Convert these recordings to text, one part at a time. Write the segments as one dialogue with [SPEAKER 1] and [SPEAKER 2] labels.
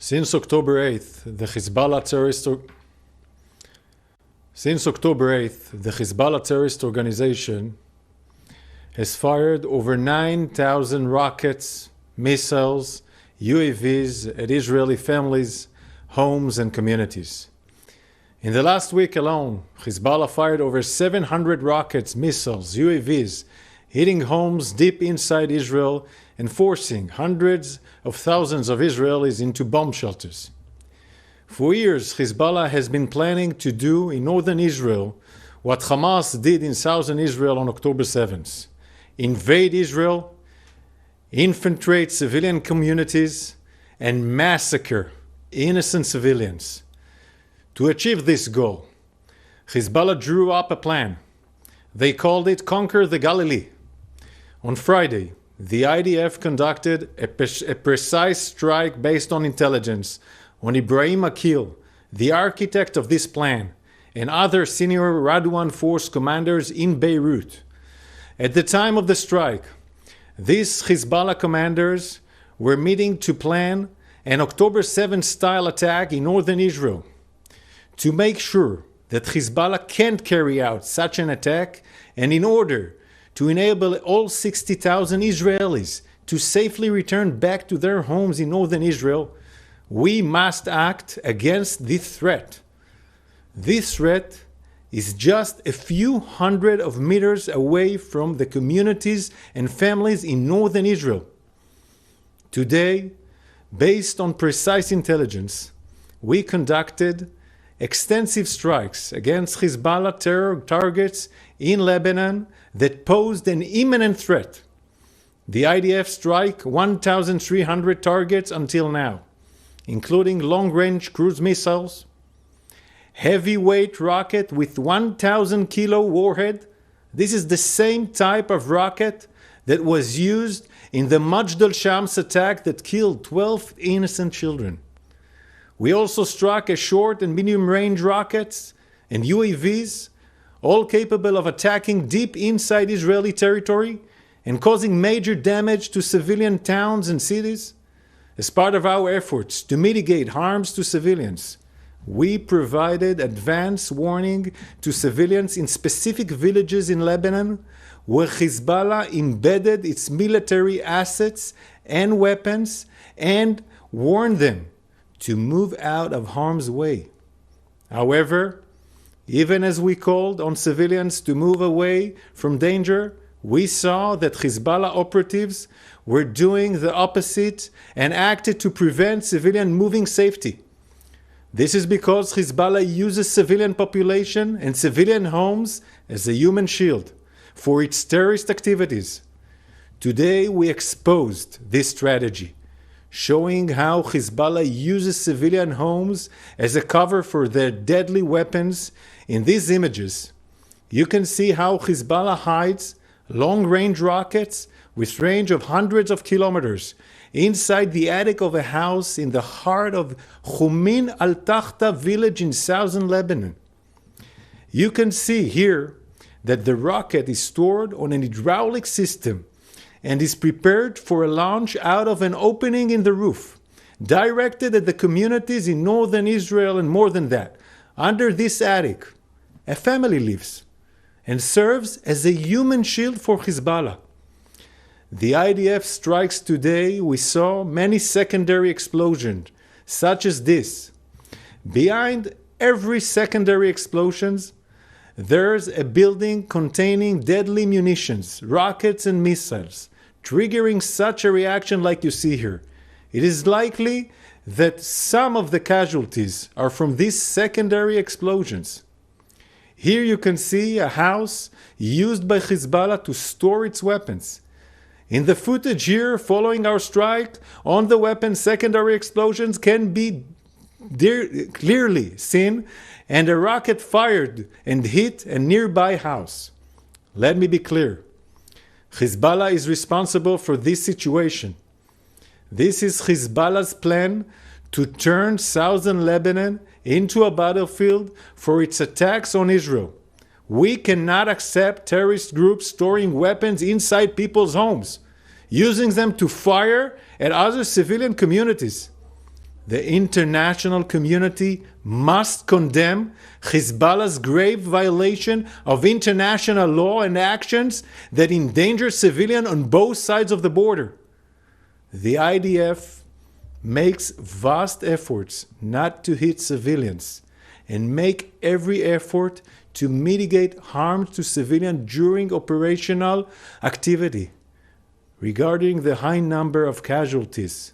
[SPEAKER 1] Since October 8th, the Hezbollah terrorist organization has fired over 9,000 rockets, missiles, UAVs at Israeli families, homes, and communities. In the last week alone, Hezbollah fired over 700 rockets, missiles, UAVs, hitting homes deep inside Israel and forcing hundreds of thousands of Israelis into bomb shelters. For years, Hezbollah has been planning to do in northern Israel what Hamas did in southern Israel on October 7th. Invade Israel, infiltrate civilian communities, and massacre innocent civilians. To achieve this goal, Hezbollah drew up a plan. They called it Conquer the Galilee. On Friday, the IDF conducted a precise strike based on intelligence on Ibrahim Akil, the architect of this plan, and other senior Radwan force commanders in Beirut. At the time of the strike, these Hezbollah commanders were meeting to plan an October 7th style attack in northern Israel. To make sure that Hezbollah can't carry out such an attack, and in order to enable all 60,000 Israelis to safely return back to their homes in northern Israel, we must act against this threat. This threat is just a few hundred of meters away from the communities and families in northern Israel. Today, based on precise intelligence, we conducted extensive strikes against Hezbollah terror targets in Lebanon that posed an imminent threat. The IDF struck 1,300 targets until now, including long-range cruise missiles, heavyweight rocket with 1,000 kilo warhead. This is the same type of rocket that was used in the Majd al-Shams attack that killed 12 innocent children. We also struck a short and medium-range rockets and UAVs, all capable of attacking deep inside Israeli territory and causing major damage to civilian towns and cities. As part of our efforts to mitigate harms to civilians, we provided advance warning to civilians in specific villages in Lebanon where Hezbollah embedded its military assets and weapons and warned them to move out of harm's way. However, even as we called on civilians to move away from danger, we saw that Hezbollah operatives were doing the opposite and acted to prevent civilian moving safety. This is because Hezbollah uses civilian population and civilian homes as a human shield for its terrorist activities. Today we exposed this strategy, showing how Hezbollah uses civilian homes as a cover for their deadly weapons. In these images, you can see how Hezbollah hides long-range rockets with range of hundreds of kilometers inside the attic of a house in the heart of Khumin al-Takhta village in southern Lebanon. You can see here that the rocket is stored on an hydraulic system and is prepared for a launch out of an opening in the roof, directed at the communities in northern Israel. And more than that, under this attic, a family lives and serves as a human shield for Hezbollah. The IDF strikes today, we saw many secondary explosions, such as this. Behind every secondary explosions, there's a building containing deadly munitions, rockets and missiles, triggering such a reaction like you see here. It is likely that some of the casualties are from these secondary explosions. Here you can see a house used by Hezbollah to store its weapons. In the footage here following our strike on the weapon, secondary explosions can be clearly seen, and a rocket fired and hit a nearby house. Let me be clear. Hezbollah is responsible for this situation. This is Hezbollah's plan to turn southern Lebanon into a battlefield for its attacks on Israel. We cannot accept terrorist groups storing weapons inside people's homes, using them to fire at other civilian communities. The international community must condemn Hezbollah's grave violation of international law and actions that endanger civilians on both sides of the border. The IDF makes vast efforts not to hit civilians and make every effort to mitigate harm to civilians during operational activity. Regarding the high number of casualties,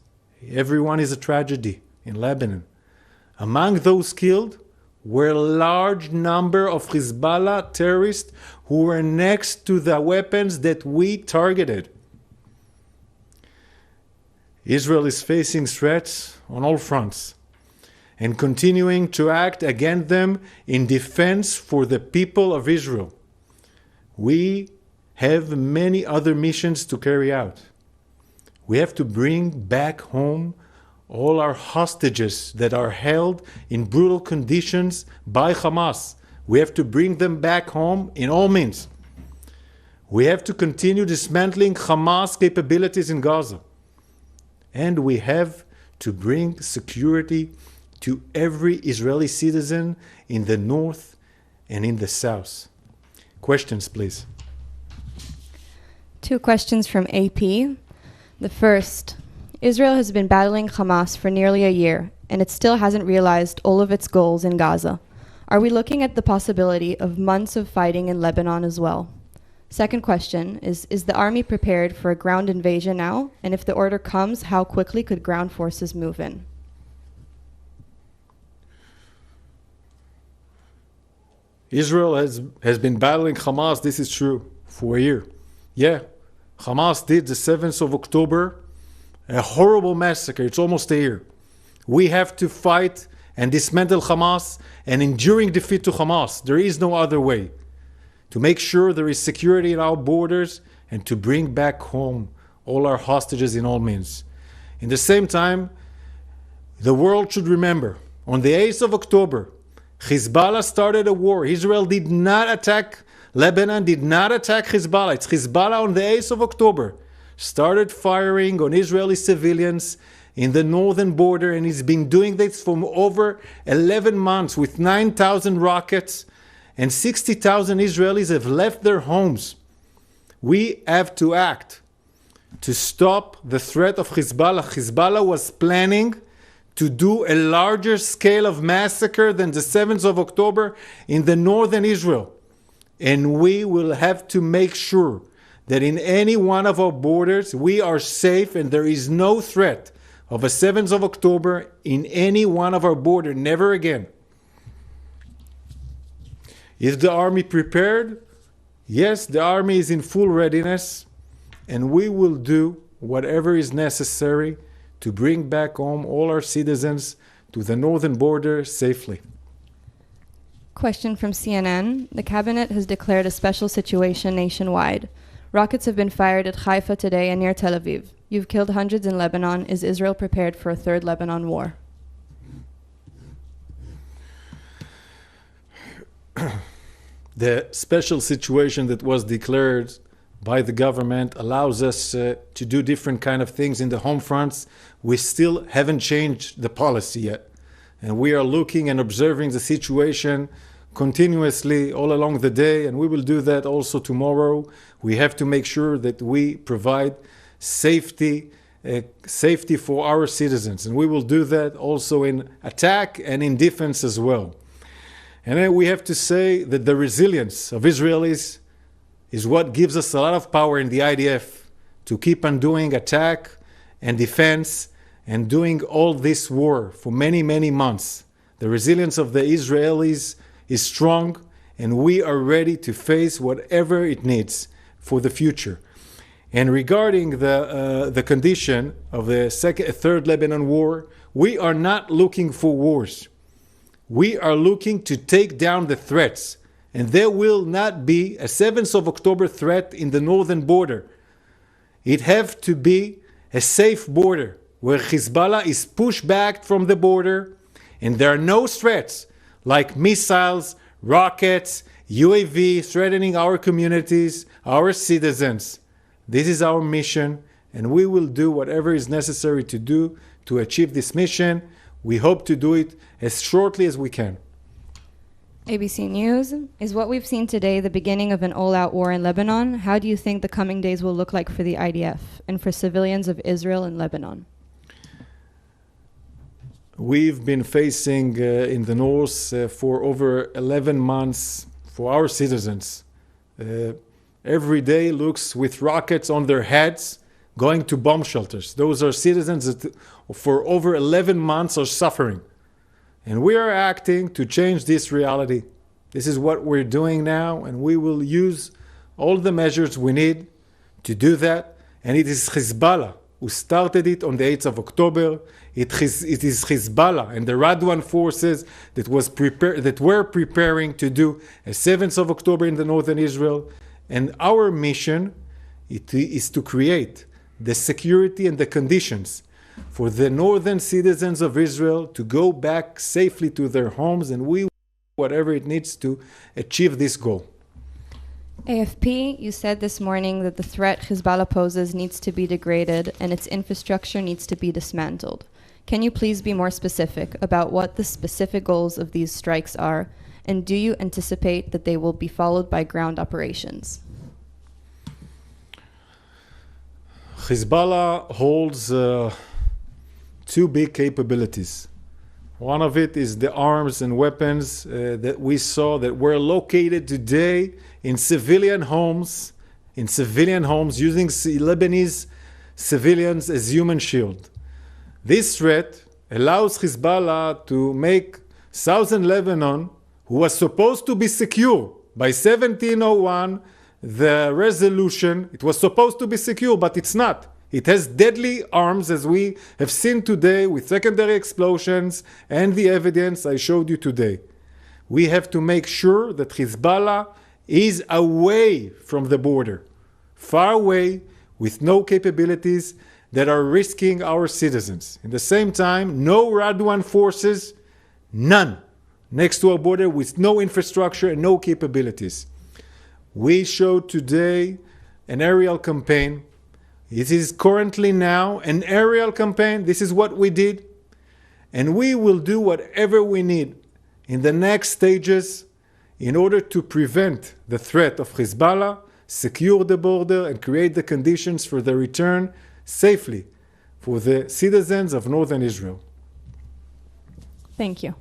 [SPEAKER 1] everyone is a tragedy in Lebanon. Among those killed were a large number of Hezbollah terrorists who were next to the weapons that we targeted. Israel is facing threats on all fronts and continuing to act against them in defense for the people of Israel. We have many other missions to carry out. We have to bring back home all our hostages that are held in brutal conditions by Hamas. We have to bring them back home in all means. We have to continue dismantling Hamas capabilities in Gaza. And we have to bring security to every Israeli citizen in the north and in the south. Questions, please.
[SPEAKER 2] 2 questions from AP. The first, Israel has been battling Hamas for nearly a year, and it still hasn't realized all of its goals in Gaza. Are we looking at the possibility of months of fighting in Lebanon as well? Second question is the army prepared for a ground invasion now? And if the order comes, how quickly could ground forces move in?
[SPEAKER 1] Israel has been battling Hamas, this is true, for a year. Yeah, Hamas did the 7th of October, a horrible massacre. It's almost a year. We have to fight and dismantle Hamas and enduring defeat to Hamas. There is no other way. To make sure there is security in our borders and to bring back home all our hostages in all means. In the same time, the world should remember, on the 8th of October, Hezbollah started a war. Israel did not attack Lebanon, did not attack Hezbollah. It's Hezbollah on the 8th of October started firing on Israeli civilians in the northern border, and he's been doing this for over 11 months with 9,000 rockets, and 60,000 Israelis have left their homes. We have to act to stop the threat of Hezbollah. Hezbollah was planning to do a larger scale of massacre than the 7th of October in the northern Israel. And we will have to make sure that in any one of our borders we are safe and there is no threat of a 7th of October in any one of our borders, never again. Is the army prepared? Yes, the army is in full readiness, and we will do whatever is necessary to bring back home all our citizens to the northern border safely.
[SPEAKER 2] Question from CNN. The cabinet has declared a special situation nationwide. Rockets have been fired at Haifa today and near Tel Aviv. You've killed hundreds in Lebanon. Is Israel prepared for a third Lebanon war?
[SPEAKER 1] The special situation that was declared by the government allows us to do different kind of things in the home fronts. We still haven't changed the policy yet. And we are looking and observing the situation continuously all along the day, and we will do that also tomorrow. We have to make sure that we provide safety for our citizens, and we will do that also in attack and in defense as well. And then we have to say that the resilience of Israelis is what gives us a lot of power in the IDF to keep on doing attack and defense and doing all this war for many, many months. The resilience of the Israelis is strong, and we are ready to face whatever it needs for the future. And regarding the condition of the third Lebanon war, we are not looking for wars. We are looking to take down the threats, and there will not be a 7th of October threat in the northern border. It has to be a safe border where Hezbollah is pushed back from the border and there are no threats like missiles, rockets, UAV threatening our communities, our citizens. This is our mission, and we will do whatever is necessary to do to achieve this mission. We hope to do it as shortly as we can.
[SPEAKER 2] ABC News. Is what we've seen today the beginning of an all-out war in Lebanon? How do you think the coming days will look like for the IDF and for civilians of Israel and Lebanon?
[SPEAKER 1] We've been facing in the north for over 11 months for our citizens. Every day looks with rockets on their heads going to bomb shelters. Those are citizens that for over 11 months are suffering. And we are acting to change this reality. This is what we're doing now, and we will use all the measures we need to do that. And it is Hezbollah who started it on the 8th of October. It is Hezbollah and the Radwan forces that were preparing to do a 7th of October in the northern Israel. And our mission is to create the security and the conditions for the northern citizens of Israel to go back safely to their homes, and we will do whatever it needs to achieve this goal.
[SPEAKER 2] AFP, you said this morning that the threat Hezbollah poses needs to be degraded and its infrastructure needs to be dismantled. Can you please be more specific about what the specific goals of these strikes are, and do you anticipate that they will be followed by ground operations?
[SPEAKER 1] Hezbollah holds two big capabilities. One of it is the arms and weapons that we saw that were located today in civilian homes, using Lebanese civilians as human shield. This threat allows Hezbollah to make southern Lebanon, who was supposed to be secure by 1701, the resolution, it was supposed to be secure, but it's not. It has deadly arms, as we have seen today with secondary explosions and the evidence I showed you today. We have to make sure that Hezbollah is away from the border, far away, with no capabilities that are risking our citizens. In the same time, no Radwan forces, none, next to our border with no infrastructure and no capabilities. We showed today an aerial campaign. It is currently now an aerial campaign. This is what we did. And we will do whatever we need in the next stages in order to prevent the threat of Hezbollah, secure the border, and create the conditions for the return safely for the citizens of northern Israel.
[SPEAKER 2] Thank you.